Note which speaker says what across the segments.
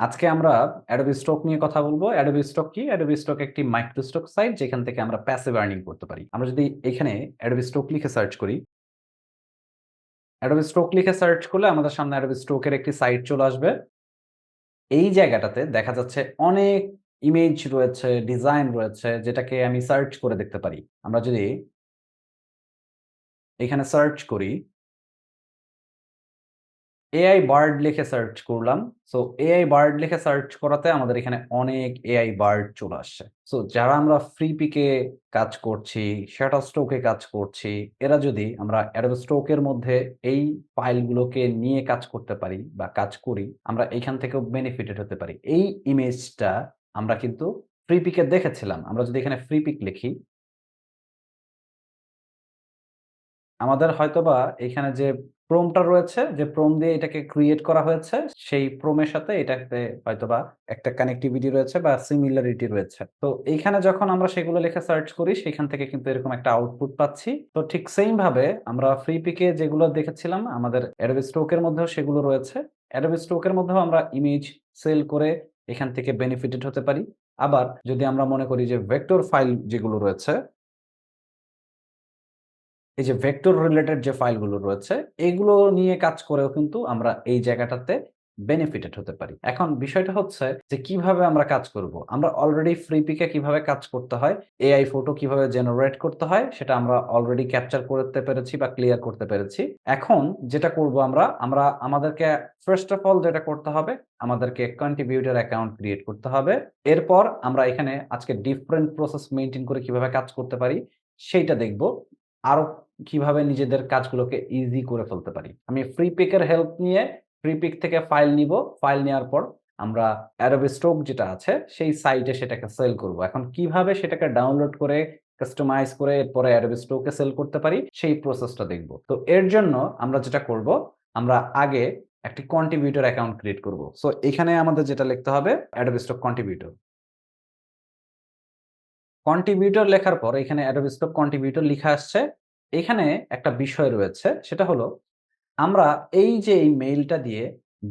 Speaker 1: আজকে আমরা Adobe Stock নিয়ে কথা বলবো। Adobe Stock কি? Adobe Stock একটি মাইক্রো স্টক সাইট যেখান থেকে আমরা প্যাসিভ আর্নিং করতে পারি। আমরা যদি এখানে Adobe Stock লিখে সার্চ করি, Adobe Stock লিখে সার্চ করলে আমাদের সামনে Adobe Stock এর একটি সাইট চলে আসবে। এই জায়গাটাতে দেখা যাচ্ছে অনেক ইমেজ রয়েছে, ডিজাইন রয়েছে যেটাকে আমি সার্চ করে দেখতে পারি। আমরা যদি এখানে সার্চ করি এআই বার্ড লিখে সার্চ করলাম। সো এআই বার্ড লিখে সার্চ করাতে আমাদের এখানে অনেক এআই বার্ড চলে আসছে। সো যারা আমরা ফ্রি পিকে কাজ করছি, Shutterstock এ কাজ করছি, এরা যদি আমরা Adobe Stock এর মধ্যে এই ফাইলগুলোকে নিয়ে কাজ করতে পারি বা কাজ করি, আমরা এখান থেকেও বেনিফিটেড হতে পারি। এই ইমেজটা আমরা কিন্তু ফ্রি পিকে দেখেছিলাম। আমরা যদি এখানে ফ্রি পিক লিখি আমাদের হয়তোবা এখানে যে প্রম্পটটা রয়েছে, যে প্রম্পট দিয়ে এটাকে ক্রিয়েট করা হয়েছে, সেই প্রমের সাথে এটাতে হয়তোবা একটা কানেক্টিভিটি রয়েছে বা সিমিলারিটি রয়েছে। তো এইখানে যখন আমরা সেগুলো লিখে সার্চ করি, সেখান থেকে কিন্তু এরকম একটা আউটপুট পাচ্ছি। তো ঠিক সেইম ভাবে আমরা ফ্রি পিকে যেগুলো দেখেছিলাম, আমাদের Adobe Stock এর মধ্যেও সেগুলো রয়েছে। Adobe Stock এর মধ্যেও আমরা ইমেজ সেল করে এখান থেকে বেনিফিটেড হতে পারি। আবার যদি আমরা মনে করি যে ভেক্টর ফাইল যেগুলো রয়েছে এই যে ভেক্টর রিলেটেড যে ফাইলগুলো রয়েছে, এগুলো নিয়ে কাজ করেও কিন্তু আমরা এই জায়গাটাতে বেনিফিটেড হতে পারি। এখন বিষয়টা হচ্ছে যে কিভাবে আমরা কাজ করব? আমরা অলরেডি ফ্রি পিকে কিভাবে কাজ করতে হয়, এআই ফটো কিভাবে জেনারেট করতে হয় সেটা আমরা অলরেডি ক্যাপচার করতে পেরেছি বা ক্লিয়ার করতে পেরেছি। এখন যেটা করব আমরা আমাদেরকে ফার্স্ট অফ অল যেটা করতে হবে, আমাদেরকে কন্ট্রিবিউটর অ্যাকাউন্ট ক্রিয়েট করতে হবে। এরপর আমরা এখানে আজকে ডিফারেন্ট প্রসেস মেইনটেইন করে কিভাবে কাজ করতে পারি সেইটা দেখব। আরো কিভাবে নিজেদের কাজগুলোকে ইজি করে ফেলতে পারি। আমি ফ্রি পিক এর হেল্প নিয়ে ফ্রি পিক থেকে ফাইল নিবো। ফাইল নেওয়ার পর আমরা Adobe Stock যেটা আছে সেই সাইটে সেটাকে সেল করব। এখন কিভাবে সেটাকে ডাউনলোড করে কাস্টমাইজ করে এরপরে Adobe Stock এ সেল করতে পারি সেই প্রসেসটা দেখব। তো এর জন্য আমরা যেটা করব, আমরা আগে একটি কন্ট্রিবিউটর অ্যাকাউন্ট ক্রিয়েট করব। সো এখানে আমাদের যেটা লিখতে হবে Adobe Stock Contributor। কন্ট্রিবিউটর লেখার পর এখানে Adobe Stock Contributor লিখা আসছে। এখানে একটা বিষয় রয়েছে সেটা হলো আমরা এই যে এই মেইলটা দিয়ে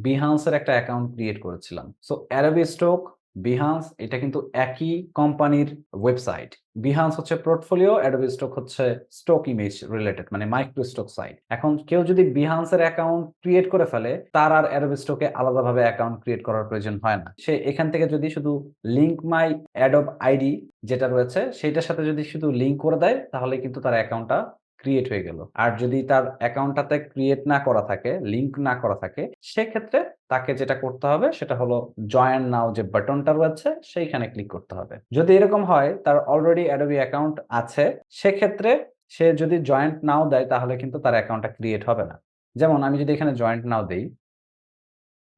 Speaker 1: Behance এর একটা অ্যাকাউন্ট ক্রিয়েট করেছিলাম। সো Adobe Stock, Behance এটা কিন্তু একই কোম্পানির ওয়েবসাইট। Behance হচ্ছে পোর্টফোলিও, Adobe Stock হচ্ছে স্টক ইমেজ রিলেটেড মানে মাইক্রো স্টক সাইট। এখন কেউ যদি Behance এর অ্যাকাউন্ট ক্রিয়েট করে ফেলে, তার আর Adobe Stock এ আলাদাভাবে অ্যাকাউন্ট ক্রিয়েট করার প্রয়োজন হয় না। সে এখান থেকে যদি শুধু লিংক মাই Adobe আইডি যেটা রয়েছে সেটার সাথে যদি শুধু লিংক করে দেয়, তাহলে কিন্তু তার অ্যাকাউন্টটা ক্রিয়েট হয়ে গেল। আর যদি তার অ্যাকাউন্টটাতে ক্রিয়েট না করা থাকে, লিংক না করা থাকে, সেক্ষেত্রে তাকে যেটা করতে হবে সেটা হলো জয়েন নাও যে বাটনটা রয়েছে সেইখানে ক্লিক করতে হবে। যদি এরকম হয় তার অলরেডি Adobe অ্যাকাউন্ট আছে, সেক্ষেত্রে সে যদি জয়েন্ট নাও দেয় তাহলে কিন্তু তার অ্যাকাউন্টটা ক্রিয়েট হবে না। যেমন আমি যদি এখানে জয়েন্ট নাও দেই,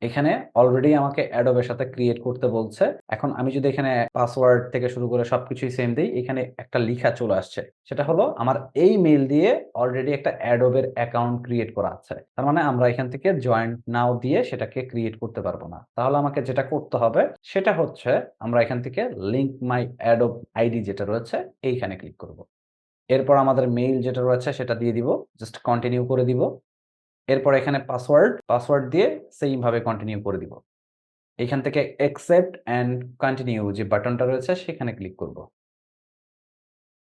Speaker 1: এখানে অলরেডি আমাকে Adobe এর সাথে ক্রিয়েট করতে বলছে। এখন আমি যদি এখানে পাসওয়ার্ড থেকে শুরু করে সবকিছুই সেম দেই, এখানে একটা লিখা চলে আসছে। সেটা হলো আমার এই মেইল দিয়ে অলরেডি একটা Adobe এর অ্যাকাউন্ট ক্রিয়েট করা আছে। তার মানে আমরা এখান থেকে জয়েন্ট নাও দিয়ে সেটাকে ক্রিয়েট করতে পারব না। তাহলে আমাকে যেটা করতে হবে সেটা হচ্ছে আমরা এখান থেকে লিংক মাই Adobe আইডি যেটা রয়েছে এইখানে ক্লিক করব। এরপর আমাদের মেইল যেটা রয়েছে সেটা দিয়ে দিব। জাস্ট কন্টিনিউ করে দিব। এরপর এখানে পাসওয়ার্ড দিয়ে সেইম ভাবে কন্টিনিউ করে দিব। এখান থেকে অ্যাকসেপ্ট অ্যান্ড কন্টিনিউ যে বাটনটা রয়েছে সেখানে ক্লিক করব।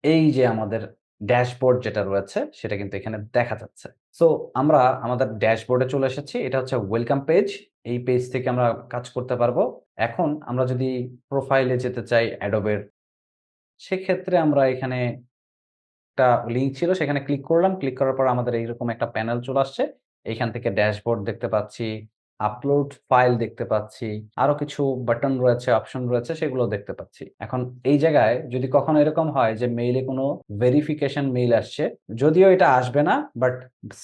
Speaker 1: এই যে আমাদের ড্যাশবোর্ড যেটা রয়েছে সেটা কিন্তু এখানে দেখা যাচ্ছে। সো আমরা আমাদের ড্যাশবোর্ডে চলে এসেছি। এটা হচ্ছে ওয়েলকাম পেজ। এই পেজ থেকে আমরা কাজ করতে পারবো। এখন আমরা যদি প্রোফাইলে যেতে চাই Adobe এর, সেক্ষেত্রে আমরা এখানে একটা লিঙ্ক ছিল সেখানে ক্লিক করলাম। ক্লিক করার পর আমাদের এইরকম একটা প্যানেল চলে আসছে। এইখান থেকে ড্যাশবোর্ড দেখতে পাচ্ছি, আপলোড ফাইল দেখতে পাচ্ছি। আরো কিছু বাটন রয়েছে, অপশন রয়েছে সেগুলো দেখতে পাচ্ছি। এখন এই জায়গায় যদি কখনো এরকম হয় যে মেইলে কোনো ভেরিফিকেশন মেইল আসছে, যদিও এটা আসবে না but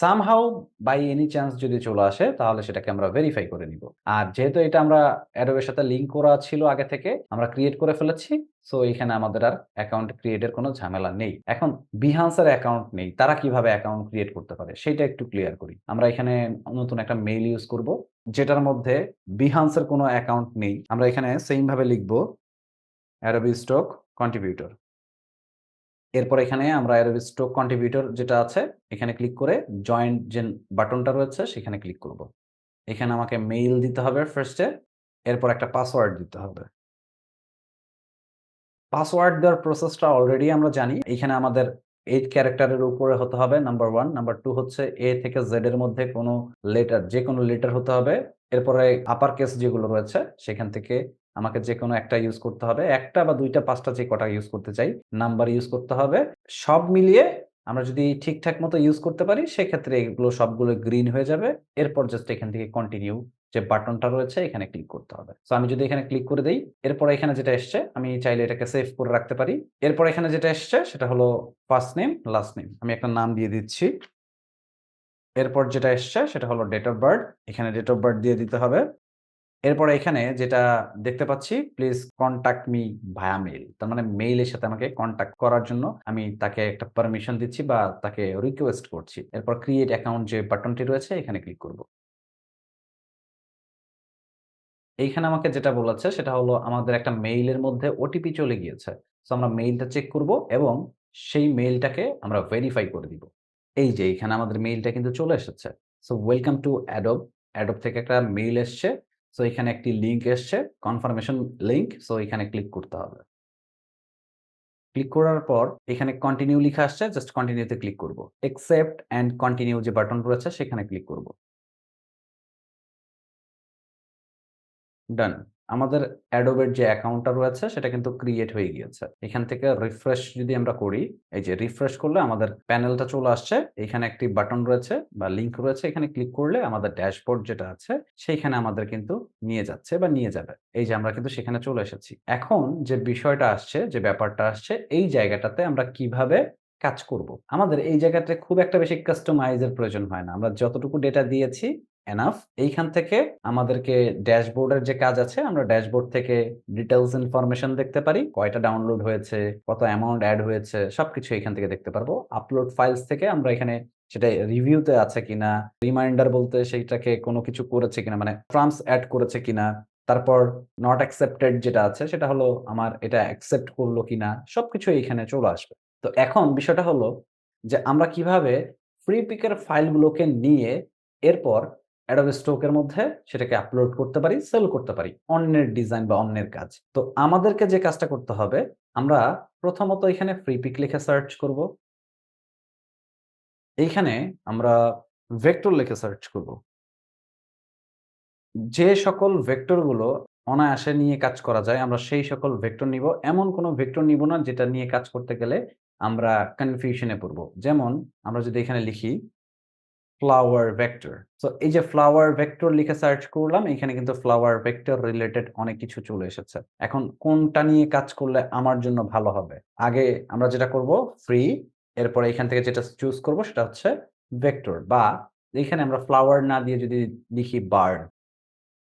Speaker 1: somehow by any chance যদি চলে আসে তাহলে সেটাকে আমরা ভেরিফাই করে নিব। আর যেহেতু এটা আমরা Adobe এর সাথে লিংক করা ছিল আগে থেকে, আমরা ক্রিয়েট করে ফেলেছি। সো এখানে আমাদের আর অ্যাকাউন্ট ক্রিয়েট এর কোনো ঝামেলা নেই। এখন Behance এর অ্যাকাউন্ট নেই। তারা কিভাবে অ্যাকাউন্ট ক্রিয়েট করতে পারে সেটা একটু ক্লিয়ার করি। আমরা এখানে নতুন একটা মেইল ইউজ করব যেটার মধ্যে Behance এর কোনো অ্যাকাউন্ট নেই। আমরা এখানে সেইম ভাবে লিখব Adobe Stock Contributor। এরপর এখানে আমরা Adobe Stock Contributor যেটা আছে এখানে ক্লিক করে জয়েন যে বাটনটা রয়েছে সেখানে ক্লিক করব। এখানে আমাকে মেইল দিতে হবে ফার্স্ট এ। এরপর একটা পাসওয়ার্ড দিতে হবে। পাসওয়ার্ড দেওয়ার প্রসেসটা অলরেডি আমরা জানি। এখানে আমাদের 8 ক্যারেক্টারের উপরে হতে হবে নাম্বার 1, নাম্বার 2 হচ্ছে A থেকে Z এর মধ্যে কোনো লেটার, যেকোনো লেটার হতে হবে। এরপরে আপার কেস যেগুলো রয়েছে সেখান থেকে আমাকে যেকোনো একটা ইউজ করতে হবে। ১ টা বা ২ টা ৫ টা যে কটা ইউজ করতে চাই, নাম্বার ইউজ করতে হবে। সব মিলিয়ে আমরা যদি ঠিকঠাক মতো ইউজ করতে পারি সেক্ষেত্রে এগুলো সবগুলো গ্রিন হয়ে যাবে। এরপর জাস্ট এখান থেকে কন্টিনিউ যে বাটনটা রয়েছে এখানে ক্লিক করতে হবে। সো আমি যদি এখানে ক্লিক করে দেই, এরপরে এখানে যেটা এসছে আমি চাইলে এটাকে সেভ করে রাখতে পারি। এরপর এখানে যেটা এসছে সেটা হলো ফার্স্ট নেম, লাস্ট নেম। আমি একটা নাম দিয়ে দিচ্ছি। এরপর যেটা এসছে সেটা হলো ডেট অফ বার্থ। এখানে ডেট অফ বার্থ দিয়ে দিতে হবে। এরপরে এখানে যেটা দেখতে পাচ্ছি, please contact me via mail. তার মানে মেইলের সাথে আমাকে কনট্যাক্ট করার জন্য আমি তাকে একটা পারমিশন দিচ্ছি বা তাকে রিকোয়েস্ট করছি। এরপর ক্রিয়েট অ্যাকাউন্ট যে বাটনটি রয়েছে এখানে ক্লিক করব। এইখানে আমাকে যেটা বলেছে সেটা হলো আমাদের একটা মেইলের মধ্যে ওটিপি চলে গিয়েছে। সো আমরা মেইলটা চেক করব এবং সেই মেইলটাকে আমরা ভেরিফাই করে দিব। এই যে এখানে আমাদের মেইলটা কিন্তু চলে এসেছে। So welcome to Adobe। Adobe থেকে একটা মেইল এসছে। সো এখানে একটি লিংক এসছে, কনফার্মেশন লিংক। সো এখানে ক্লিক করতে হবে। ক্লিক করার পর এখানে কন্টিনিউ লিখা আসছে, জাস্ট কন্টিনিউ তে ক্লিক করব। অ্যাকসেপ্ট অ্যান্ড কন্টিনিউ যে বাটন রয়েছে সেখানে ক্লিক করব। ডান। আমাদের Adobe এর যে অ্যাকাউন্টটা রয়েছে সেটা কিন্তু ক্রিয়েট হয়ে গিয়েছে। এখান থেকে রিফ্রেশ যদি আমরা করি, এই যে রিফ্রেশ করলে আমাদের প্যানেলটা চলে আসছে। এখানে একটি বাটন রয়েছে বা লিংক রয়েছে। এখানে ক্লিক করলে আমাদের ড্যাশবোর্ড যেটা আছে সেইখানে আমাদের কিন্তু নিয়ে যাচ্ছে বা নিয়ে যাবে। এই যে আমরা কিন্তু সেখানে চলে এসেছি। এখন যে বিষয়টা আসছে, যে ব্যাপারটা আসছে, এই জায়গাটাতে আমরা কিভাবে কাজ করব? আমাদের এই জায়গাতে খুব একটা বেশি কাস্টমাইজ এর প্রয়োজন হয় না। আমরা যতটুকু ডেটা দিয়েছি এনাফ। এইখান থেকে আমাদেরকে ড্যাশবোর্ডের যে কাজ আছে, আমরা ড্যাশবোর্ড থেকে ডিটেইলস ইনফরমেশন দেখতে পারি। কয়টা ডাউনলোড হয়েছে, কত অ্যামাউন্ট এড হয়েছে, সবকিছু এখান থেকে দেখতে পারবো। আপলোড ফাইলস থেকে আমরা এখানে সেটা রিভিউ তে আছে কিনা, রিমাইন্ডার বলতে সেইটাকে কোনো কিছু করেছে কিনা, মানে ট্রাম্পস এড করেছে কিনা, তারপর নট অ্যাকসেপ্টেড যেটা আছে সেটা হলো আমার এটা অ্যাকসেপ্ট করলো কিনা, সবকিছু এইখানে চলে আসবে। তো এখন বিষয়টা হলো যে আমরা কিভাবে ফ্রি পিক এর ফাইলগুলোকে নিয়ে এরপর Adobe Stock এর মধ্যে সেটাকে আপলোড করতে পারি, সেল করতে পারি। অন্যের ডিজাইন বা অন্যের কাজ। তো আমাদেরকে যে কাজটা করতে হবে, আমরা প্রথমত এখানে ফ্রি পিক লিখে সার্চ করব। এইখানে আমরা ভেক্টর লিখে সার্চ করব। যে সকল ভেক্টর গুলো অনায়াসে নিয়ে কাজ করা যায়, আমরা সেই সকল ভেক্টর নিব। এমন কোন ভেক্টর নিব না যেটা নিয়ে কাজ করতে গেলে আমরা কনফিউশন এ পড়ব। যেমন আমরা যদি এখানে লিখি ফ্লাওয়ার ভেক্টর। সো এই যে ফ্লাওয়ার ভেক্টর লিখে সার্চ করলাম, এখানে কিন্তু ফ্লাওয়ার ভেক্টর রিলেটেড অনেক কিছু চলে এসেছে। এখন কোনটা নিয়ে কাজ করলে আমার জন্য ভালো হবে? আগে আমরা যেটা করব ফ্রি, এরপরে এখান থেকে যেটা চুজ করব সেটা হচ্ছে ভেক্টর, বা এখানে আমরা ফ্লাওয়ার না দিয়ে যদি লিখি বার্ড।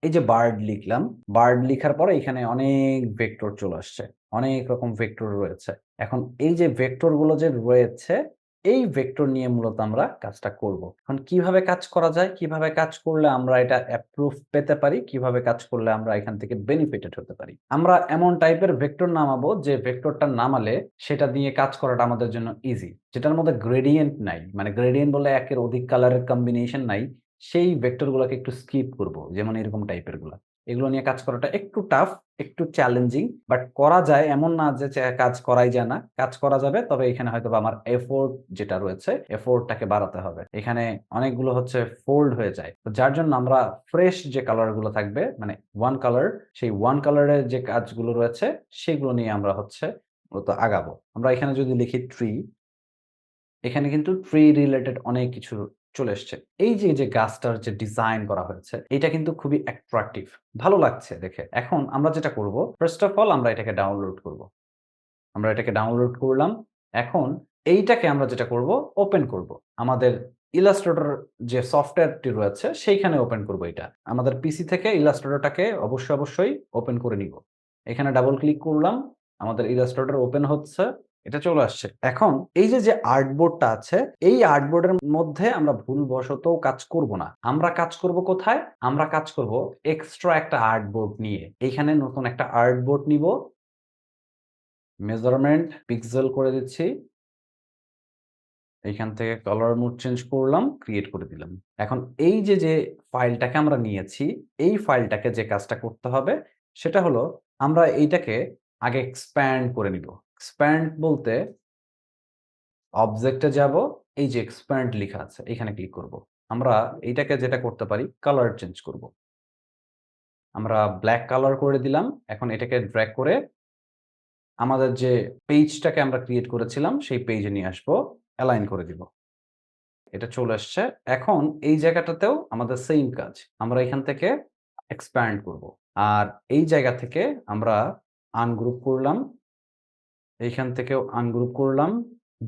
Speaker 1: এই যে বার্ড লিখলাম, বার্ড লিখার পরে এখানে অনেক ভেক্টর চলে আসছে। অনেক রকম ভেক্টর রয়েছে। এখন এই যে ভেক্টর গুলো যে রয়েছে, এই ভেক্টর নিয়ে মূলত আমরা কাজটা করব। এখন কিভাবে কাজ করা যায়? কিভাবে কাজ করলে আমরা এটা অ্যাপ্রুভ পেতে পারি? কিভাবে কাজ করলে আমরা এখান থেকে বেনিফিটেড হতে পারি? আমরা এমন টাইপের ভেক্টর নামাবো যে ভেক্টরটা নামালে সেটা দিয়ে কাজ করাটা আমাদের জন্য ইজি। যেটার মধ্যে গ্রেডিয়েন্ট নাই। মানে গ্রেডিয়েন্ট বলে একের অধিক কালারের কম্বিনেশন নাই। সেই ভেক্টর গুলাকে একটু স্কিপ করব। যেমন এরকম টাইপের গুলা। এগুলো নিয়ে কাজ করাটা একটু টাফ, একটু চ্যালেঞ্জিং, বাট করা যায়, এমন না যে কাজ করাই যায় না। কাজ করা যাবে। তবে এখানে হয়তোবা আমার এফোর্ট যেটা রয়েছে, এফোর্ট টাকে বাড়াতে হবে। এখানে অনেকগুলো হচ্ছে ফোল্ড হয়ে যায়। তো যার জন্য আমরা ফ্রেশ যে কালার গুলো থাকবে, মানে ওয়ান কালার, সেই ওয়ান কালারের যে কাজগুলো রয়েছে সেগুলো নিয়ে আমরা হচ্ছে মূলত আগাবো। আমরা এখানে যদি লিখি ট্রি, এখানে কিন্তু ট্রি রিলেটেড অনেক কিছু চলে এসছে। এই যে গাছটার যে ডিজাইন করা হয়েছে, এটা কিন্তু খুবই অ্যাট্রাকটিভ। ভালো লাগছে দেখে। এখন আমরা যেটা করব, ফার্স্ট অফ অল আমরা এটাকে ডাউনলোড করব। আমরা এটাকে ডাউনলোড করলাম। এখন এইটাকে আমরা যেটা করব, ওপেন করব। আমাদের ইলাস্ট্রেটর যে সফটওয়্যারটি রয়েছে সেইখানে ওপেন করব এটা। আমাদের পিসি থেকে ইলাস্ট্রেটরটাকে অবশ্যই ওপেন করে নিব। এখানে ডাবল ক্লিক করলাম। আমাদের ইলাস্ট্রেটর ওপেন হচ্ছে। এটা চলে আসছে। এখন এই যে আর্টবোর্ডটা আছে, এই আর্টবোর্ডের মধ্যে আমরা ভুলবশতও কাজ করব না। আমরা কাজ করব কোথায়? আমরা কাজ করব এক্সট্রা একটা আর্টবোর্ড নিয়ে। এইখানে নতুন একটা আর্টবোর্ড নিব। মেজারমেন্ট পিক্সেল করে দিচ্ছি। এইখান থেকে কালার মোড চেঞ্জ করলাম, ক্রিয়েট করে দিলাম। এখন এই যে ফাইলটাকে আমরা নিয়েছি, এই ফাইলটাকে যে কাজটা করতে হবে সেটা হলো আমরা এইটাকে আগে এক্সপ্যান্ড করে নিব। এক্সপ্যান্ড বলতে অবজেক্টে যাব, এই যে এক্সপ্যান্ড লিখা আছে এখানে ক্লিক করব। আমরা এইটাকে যেটা করতে পারি কালার চেঞ্জ করব। আমরা ব্লাক কালার করে দিলাম। এখন এটাকে ড্র্যাগ করে আমাদের যে পেজটাকে আমরা ক্রিয়েট করেছিলাম সেই পেজে নিয়ে আসবো, অ্যালাইন করে দিব। এটা চলে আসছে। এখন এই জায়গাটাতেও আমাদের সেইম কাজ। আমরা এখান থেকে এক্সপ্যান্ড করব। আর এই জায়গা থেকে আমরা আনগ্রুপ করলাম। এইখান থেকেও আনগ্রুপ করলাম।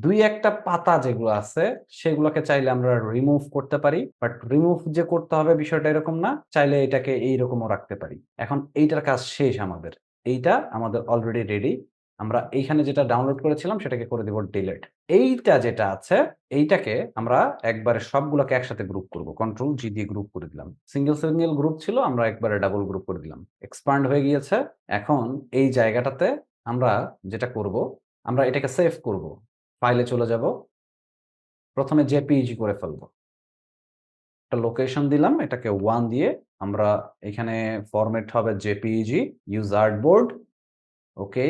Speaker 1: ২-১ টা পাতা যেগুলো আছে সেগুলোকে চাইলে আমরা রিমুভ করতে পারি। বাট রিমুভ যে করতে হবে বিষয়টা এরকম না। চাইলে এটাকে এইরকমও রাখতে পারি। এখন এইটার কাজ শেষ আমাদের। এইটা আমাদের অলরেডি রেডি। আমরা এইখানে যেটা ডাউনলোড করেছিলাম সেটাকে করে দিব ডিলিট। এইটা যেটা আছে এইটাকে আমরা একবারে সবগুলোকে একসাথে গ্রুপ করব। কন্ট্রোল জি দিয়ে গ্রুপ করে দিলাম। সিঙ্গেল গ্রুপ ছিল আমরা একবারে ডাবল গ্রুপ করে দিলাম। এক্সপান্ড হয়ে গিয়েছে। এখন এই জায়গাটাতে আমরা যেটা করব, আমরা এটাকে সেভ করব। ফাইলে চলে যাব। ১ম এ জেপিইজি করে ফেলব। একটা লোকেশন দিলাম, এটাকে 1 দিয়ে আমরা এখানে ফরমেট হবে জেপিইজি, ইউজ আর্টবোর্ড, ওকে।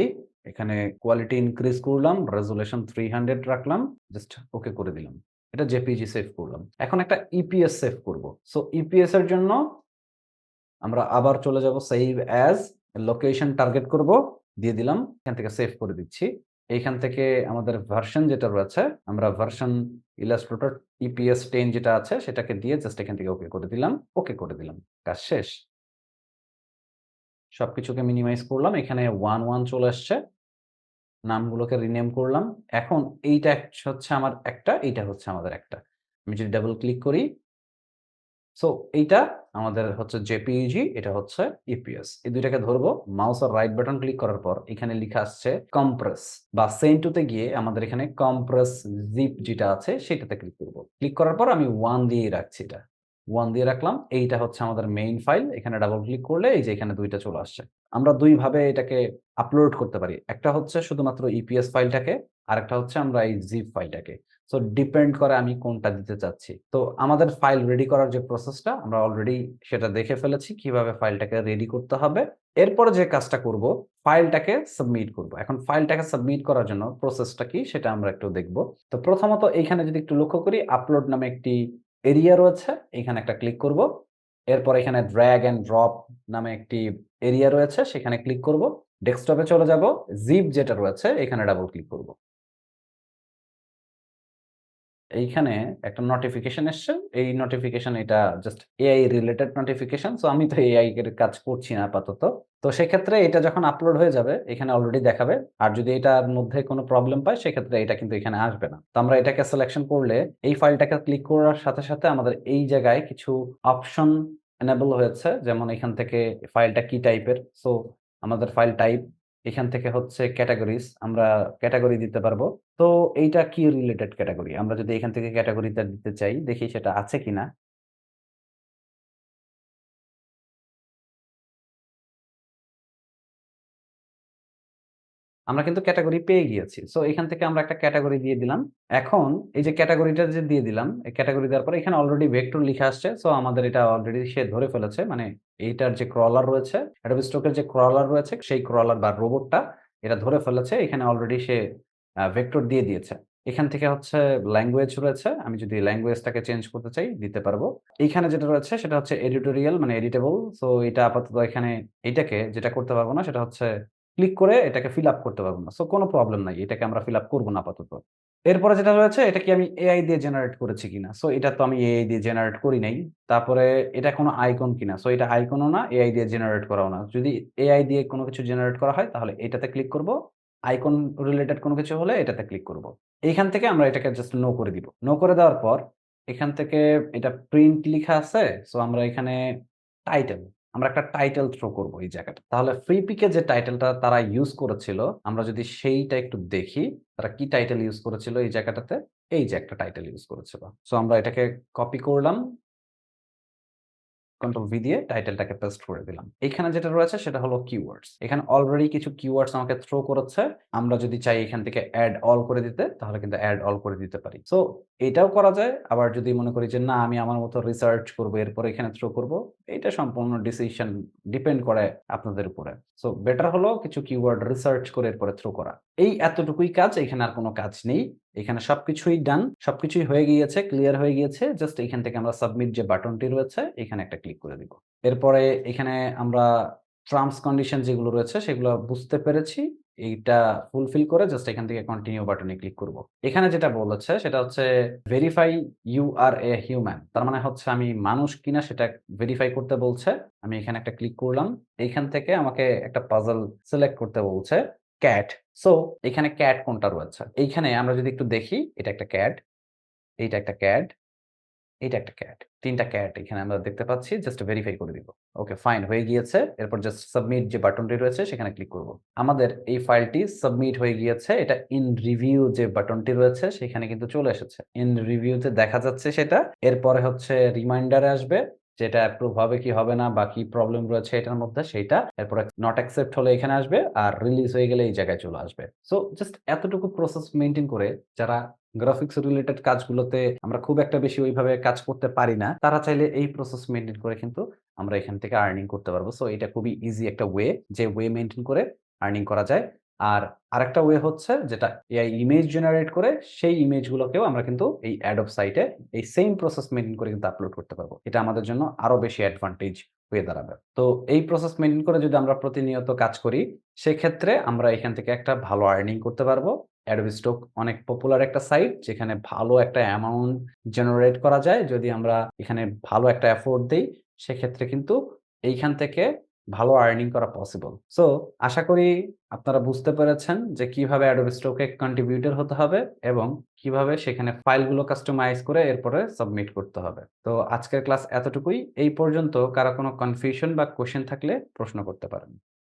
Speaker 1: এখানে কোয়ালিটি ইনক্রিজ করলাম, রেজোলিউশন 300 রাখলাম, জাস্ট ওকে করে দিলাম। এটা জেপিইজি সেভ করলাম। এখন একটা ইপিএস সেভ করব। সো ইপিএস এর জন্য আমরা আবার চলে যাব সেভ অ্যাজ, লোকেশন টার্গেট করব, দিয়ে দিলাম। এখান থেকে সেভ করে দিচ্ছি। এইখান থেকে আমাদের ভার্সন যেটা রয়েছে, আমরা ভার্সন ইলাস্ট্রেটর ইপিএস 10 যেটা আছে সেটাকে দিয়ে জাস্ট এখান থেকে ওকে করে দিলাম, ওকে করে দিলাম। কাজ শেষ। সবকিছুকে মিনিমাইজ করলাম। এখানে 1 চলে আসছে। নামগুলোকে রিনেম করলাম। এখন এইটা হচ্ছে আমার একটা, এইটা হচ্ছে আমাদের একটা। আমি যদি ডাবল ক্লিক করি, সো এইটা আমাদের হচ্ছে জেপিইজি, এটা হচ্ছে ইপিএস। এই ২ টাকে ধরবো। মাউসের রাইট বাটন ক্লিক করার পর এখানে লিখা আসছে কম্প্রেস বা সেন্ড টু তে গিয়ে আমাদের এখানে কম্প্রেস জিপ যেটা আছে সেটাতে ক্লিক করব। ক্লিক করার পর আমি 1 দিয়েই রাখছি এটা। 1 দিয়ে রাখলাম। এইটা হচ্ছে আমাদের মেইন ফাইল। এখানে ডাবল ক্লিক করলে এই যে এখানে ২ টা চলে আসছে। আমরা ২ ভাবে এটাকে আপলোড করতে পারি। একটা হচ্ছে শুধুমাত্র ইপিএস ফাইলটাকে, আরেকটা হচ্ছে আমরা এই জিপ ফাইলটাকে। সো ডিপেন্ড করে আমি কোনটা দিতে চাচ্ছি। তো আমাদের ফাইল রেডি করার যে প্রসেসটা আমরা অলরেডি সেটা দেখে ফেলেছি কিভাবে ফাইলটাকে রেডি করতে হবে। এরপরে যে কাজটা করব, ফাইলটাকে সাবমিট করব। এখন ফাইলটাকে সাবমিট করার জন্য প্রসেসটা কি সেটা আমরা একটু দেখব। তো প্রথমত এইখানে যদি একটু লক্ষ্য করি আপলোড নামে একটি এরিয়া রয়েছে। এখানে একটা ক্লিক করব। এরপর এখানে ড্রাগ অ্যান্ড ড্রপ নামে একটি এরিয়া রয়েছে সেখানে ক্লিক করব। ডেস্কটপে চলে যাব। জিপ যেটা রয়েছে এখানে ডাবল ক্লিক করব। এইখানে একটা নোটিফিকেশন এসছে। এই নোটিফিকেশন এটা just AI related notification. So আমি তো এআই এর কাজ করছি না আপাতত। তো সেক্ষেত্রে এটা যখন আপলোড হয়ে যাবে এখানে অলরেডি দেখাবে। আর যদি এটার মধ্যে কোনো প্রবলেম পায় সেক্ষেত্রে এটা কিন্তু এখানে আসবে না। তো আমরা এটাকে সিলেকশন করলে এই ফাইলটাকে ক্লিক করার সাথে আমাদের এই জায়গায় কিছু অপশন এনেবল হয়েছে। যেমন এখান থেকে ফাইলটা কি টাইপের। সো আমাদের ফাইল টাইপ এখান থেকে হচ্ছে ক্যাটেগরিজ আমরা ক্যাটেগরি দিতে পারবো। তো এইটা কি রিলেটেড ক্যাটেগরি? আমরা যদি এখান থেকে ক্যাটেগরিটা দিতে চাই, দেখি সেটা আছে কিনা। আমরা কিন্তু ক্যাটেগরি পেয়ে গিয়েছি। সো এখান থেকে আমরা একটা ক্যাটেগরি দিয়ে দিলাম। এখন এই যে ক্যাটেগরিটা যে দিয়ে দিলাম, এই ক্যাটেগরি দেওয়ার পরে এখানে অলরেডি ভেক্টর লিখা আসছে। সো আমাদের এটা অলরেডি সে ধরে ফেলেছে। মানে এইটার যে ক্রলার রয়েছে, Adobe Stock এর যে ক্রলার রয়েছে, সেই ক্রলার বা রোবটটা এটা ধরে ফেলেছে। এখানে অলরেডি সে ভেক্টর দিয়ে দিয়েছে। এখান থেকে হচ্ছে ল্যাঙ্গুয়েজ রয়েছে। আমি যদি ল্যাঙ্গুয়েজটাকে চেঞ্জ করতে চাই, দিতে পারবো। এইখানে যেটা রয়েছে সেটা হচ্ছে এডিটোরিয়াল মানে এডিটেবল। সো এটা আপাতত এখানে এইটাকে যেটা করতে পারবো না সেটা হচ্ছে ক্লিক করে এটাকে ফিল আপ করতে পারব না। সো কোন প্রবলেম নাই। এটাকে আমরা ফিল আপ করব না আপাতত। এরপরে যেটা রয়েছে এটা কি আমি এআই দিয়ে জেনারেট করেছি কিনা? সো এটা তো আমি এআই দিয়ে জেনারেট করি নাই। তারপরে এটা কোন আইকন কিনা? সো এটা আইকনও না, এআই দিয়ে জেনারেট করাও না। যদি এআই দিয়ে কোন কিছু জেনারেট করা হয় তাহলে এটাতে ক্লিক করব। আইকন রিলেটেড কোন কিছু হলে এটাতে ক্লিক করব। এইখান থেকে আমরা এটাকে জাস্ট নো করে দিব। নো করে দেওয়ার পর এখান থেকে এটা প্রিন্ট লিখা আছে। সো আমরা এখানে টাইটেল আমরা একটা টাইটেল থ্রো করব এই জায়গাটা। তাহলে ফ্রি পিকে যে টাইটেলটা তারা ইউজ করেছিল, আমরা যদি সেইটা একটু দেখি, তারা কি টাইটেল ইউজ করেছিল এই জায়গাটাতে? এই যে একটা টাইটেল ইউজ করেছিল। সো আমরা এটাকে কপি করলাম। কন্ট্রোল ভি দিয়ে টাইটেলটাকে পেস্ট করে দিলাম। এখানে যেটা রয়েছে সেটা হলো কিওয়ার্ডস। এখানে অলরেডি কিছু কিওয়ার্ডস আমাকে থ্রো করেছে। আমরা যদি চাই এখান থেকে এড অল করে দিতে তাহলে কিন্তু এড অল করে দিতে পারি। সো এটাও করা যায়। আবার যদি মনে করি যে না আমি আমার মতো রিসার্চ করব এরপরে এখানে থ্রো করব, এটা সম্পূর্ণ ডিসিশন ডিপেন্ড করে আপনাদের উপরে। সো বেটার হলো কিছু কিওয়ার্ড রিসার্চ করে এরপরে থ্রো করা। এই এতটুকুই কাজ, এখানে আর কোন কাজ নেই। এখানে সবকিছুই ডান, সবকিছুই হয়ে গিয়েছে, ক্লিয়ার হয়ে গিয়েছে। জাস্ট এখান থেকে আমরা সাবমিট যে বাটনটি রয়েছে এখানে একটা ক্লিক করে দিব। এরপরে এখানে আমরা টার্মস কন্ডিশন যেগুলো রয়েছে সেগুলো বুঝতে পেরেছি। এইটা ফুলফিল করে জাস্ট এখান থেকে কন্টিনিউ বাটনে ক্লিক করব। এখানে যেটা বলেছে সেটা হচ্ছে verify you are a human. তার মানে হচ্ছে আমি মানুষ কিনা সেটা ভেরিফাই করতে বলছে। আমি এখানে একটা ক্লিক করলাম। এইখান থেকে আমাকে একটা পাজল সিলেক্ট করতে বলছে ক্যাট। সো এখানে ক্যাট কোনটা রয়েছে? এইখানে আমরা যদি একটু দেখি এটা একটা ক্যাট, এইটা একটা ক্যাট, এইটা একটা ক্যাট। ৩ টা ক্যাট এখানে আমরা দেখতে পাচ্ছি। জাস্ট ভেরিফাই করে দিব। ওকে ফাইন হয়ে গিয়েছে। এরপর জাস্ট সাবমিট যে বাটনটি রয়েছে সেখানে ক্লিক করব। আমাদের এই ফাইলটি সাবমিট হয়ে গিয়েছে। এটা ইন রিভিউ যে বাটনটি রয়েছে সেখানে কিন্তু চলে এসেছে। ইন রিভিউ তে দেখা যাচ্ছে সেটা। এরপরে হচ্ছে রিমাইন্ডারে আসবে যেটা অ্যাপ্রুভ হবে কি হবে না বা কি প্রবলেম রয়েছে এটার মধ্যে সেইটা। এরপরে নট অ্যাকসেপ্ট হলে এখানে আসবে আর রিলিজ হয়ে গেলে এই জায়গায় চলে আসবে। সো জাস্ট এতটুকু প্রসেস মেইনটেইন করে যারা গ্রাফিক্স রিলেটেড কাজগুলোতে আমরা খুব একটা বেশি ওইভাবে কাজ করতে পারি না। তারা চাইলে এই প্রসেস মেইনটেইন করে কিন্তু আমরা এখান থেকে আর্নিং করতে পারবো। সো এটা খুবই ইজি একটা ওয়ে যে ওয়ে মেইনটেইন করে আর্নিং করা যায়। আর আরেকটা ওয়ে হচ্ছে যেটা এআই ইমেজ জেনারেট করে সেই ইমেজগুলোকেও আমরা কিন্তু এই Adobe সাইটে এই সেইম প্রসেস মেইনটেইন করে কিন্তু আপলোড করতে পারবো। এটা আমাদের জন্য আরো বেশি অ্যাডভান্টেজ হয়ে দাঁড়াবে। তো এই প্রসেস মেইনটেইন করে যদি আমরা প্রতিনিয়ত কাজ করি, সেক্ষেত্রে আমরা এখান থেকে একটা ভালো আর্নিং করতে পারবো। Adobe Stock অনেক পপুলার একটা সাইট যেখানে ভালো একটা অ্যামাউন্ট জেনারেট করা যায়। যদি আমরা এখানে ভালো একটা এফোর্ট দেই, সেক্ষেত্রে কিন্তু এইখান থেকে ভালো আর্নিং করা পসিবল। সো আশা করি আপনারা বুঝতে পেরেছেন যে কিভাবে Adobe Stock এ কন্ট্রিবিউটর হতে হবে এবং কিভাবে সেখানে ফাইলগুলো কাস্টমাইজ করে এরপরে সাবমিট করতে হবে। তো আজকের ক্লাস এতটুকুই। এই পর্যন্ত কারো কোনো কনফিউশন বা কোয়েশ্চেন থাকলে প্রশ্ন করতে পারেন।